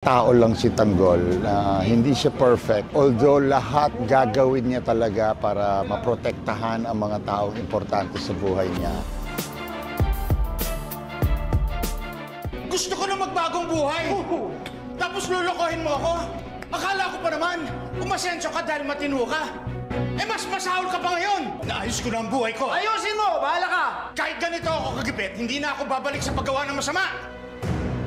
Tao lang si Tanggol, hindi siya perfect. Although lahat gagawin niya talaga para maprotektahan ang mga taong importante sa buhay niya. Gusto ko na magbagong buhay. Tapos lulukohin mo ako. Akala ko pa naman, umasensyo ka dahil matino ka. Eh mas masahol ka pa ngayon. Naayos ko na ang buhay ko. Ayusin mo! Bahala ka! Kahit ganito ako kagipit, hindi na ako babalik sa paggawa ng masama.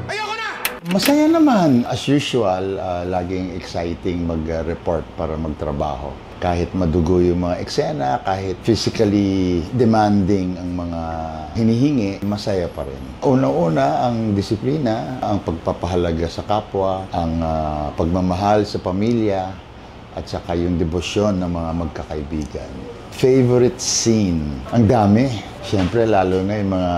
Ayoko na! Masaya naman. As usual, laging exciting mag-report para magtrabaho. Kahit madugo yung mga eksena, kahit physically demanding ang mga hinihingi, masaya pa rin. Una-una, ang disiplina, ang pagpapahalaga sa kapwa, ang pagmamahal sa pamilya, at saka yung debosyon ng mga magkakaibigan. Favorite scene? Ang dami. Siyempre, lalo na yung mga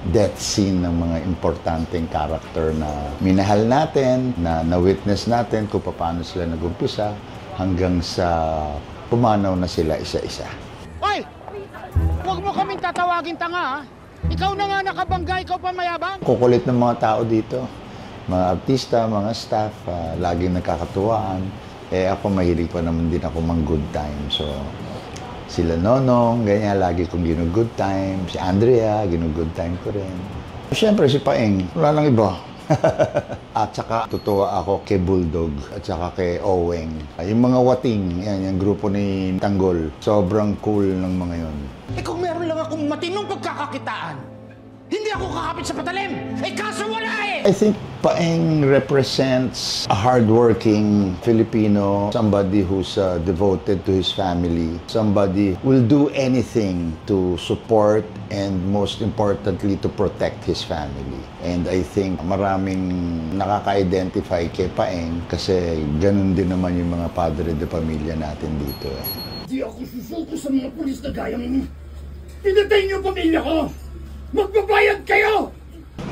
death scene ng mga importanteng karakter na minahal natin, na na-witness natin kung paano sila nag-umpisa hanggang sa pumanaw na sila isa-isa. Hoy! Huwag mo kaming tatawagin tanga, ha? Ikaw na nga nakabangga, ikaw pa mayabang. Kukulit ng mga tao dito. Mga artista, mga staff, laging nagkakatuwaan. Eh ako mahilig pa naman din ako mang-good time. So, sila Nonong, ganyan, lagi kong ginu-good time. Si Andrea, ginu-good time ko rin. Siyempre, si Paeng, wala lang iba. At saka, tutuwa ako kay Bulldog at saka kay Oweng. Yung mga wating, yan, yung grupo ni Tanggol, sobrang cool ng mga yon. Eh kung meron lang akong matinong pagkakakitaan, hindi ako kakapit sa patalim. Eh kaso wala eh! I think Paeng represents a hardworking Filipino, somebody who's devoted to his family, somebody who will do anything to support and most importantly to protect his family. And I think maraming nakaka-identify kay Paeng kasi ganun din naman yung mga padre de pamilya natin dito. Di ako susuko sa mga pulis na gaya ninyo. Pinatay niyo pamilya ko! Magbabayad kayo!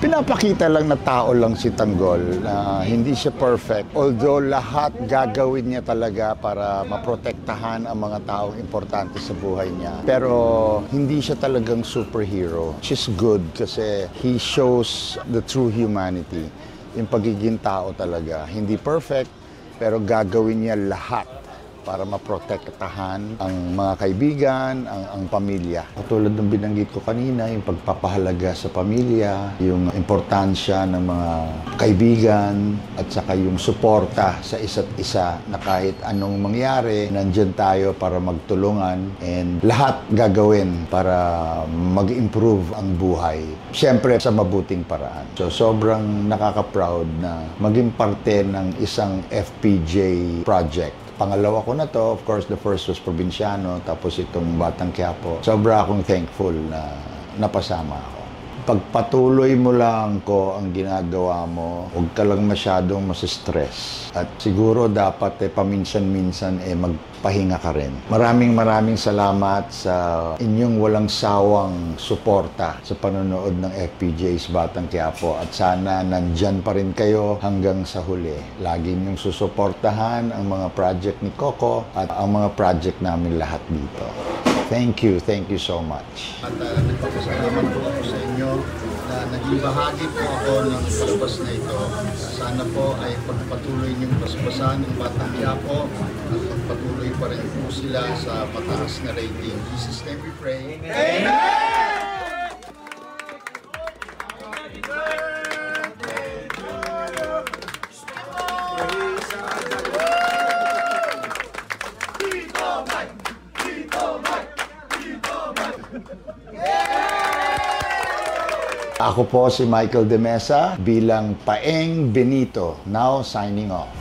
Pinapakita lang na tao lang si Tanggol, hindi siya perfect. Although lahat gagawin niya talaga para maprotektahan ang mga taong importante sa buhay niya. Pero hindi siya talagang superhero. She's good kasi he shows the true humanity. Yung pagiging tao talaga. Hindi perfect, pero gagawin niya lahat para maprotektahan ang mga kaibigan, ang pamilya. Katulad ng binanggit ko kanina, yung pagpapahalaga sa pamilya, yung importansya ng mga kaibigan, at saka yung suporta sa isa't isa na kahit anong mangyari, nandyan tayo para magtulungan and lahat gagawin para mag-improve ang buhay. Siyempre, sa mabuting paraan. So, sobrang nakaka-proud na maging parte ng isang FPJ project. Pangalawa ko na to, of course, the first was Probinsyano, tapos itong Batang Quiapo. Sobra akong thankful na napasama ako. Pagpatuloy mo lang ko ang ginagawa mo, huwag ka lang masyadong masistress. At siguro dapat paminsan-minsan magpahinga ka rin. Maraming salamat sa inyong walang sawang suporta sa panonood ng FPJ's Batang Quiapo. At sana nandyan pa rin kayo hanggang sa huli. Lagi niyong susuportahan ang mga project ni Coco at ang mga project namin lahat dito. Thank you so much. At nagpapasalamat po ako sa inyo na naging bahagi po ako ng palabas na ito. Sana po ay pagpatuloy niyong basbasan ng Batang Quiapo at pagpatuloy pa rin po sila sa mataas na rating. In Jesus' name we pray. Amen! Ako po si Michael De Mesa bilang Paeng Benito, now signing off.